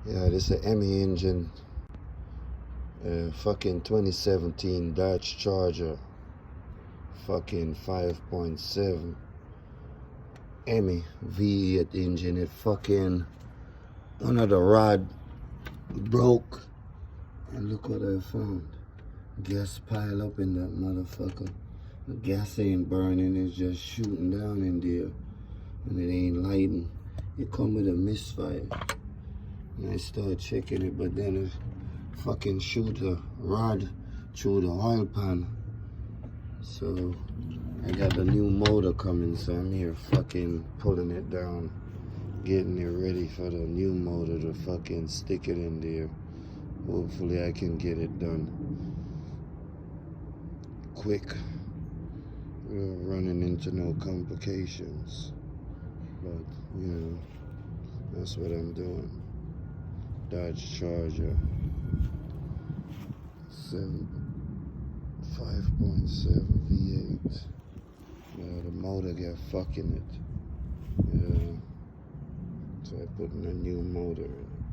Yeah, this is an Emmy engine. Fucking 2017 Dodge Charger. Fucking 5.7 Emmy V8 engine. It fucking, one of the rod broke. And look what I found. Gas pile up in that motherfucker. The gas ain't burning, it's just shooting down in there. And it ain't lighting. It come with a misfire. And I start checking it, but then it fucking shoot a rod through the oil pan. So I got the new motor coming, so I'm here fucking pulling it down, getting it ready for the new motor to fucking stick it in there. Hopefully I can get it done quick, running into no complications. But you know, that's what I'm doing. Dodge Charger 5.7 V8. The motor got fucking it. Yeah. So I put in a new motor in it.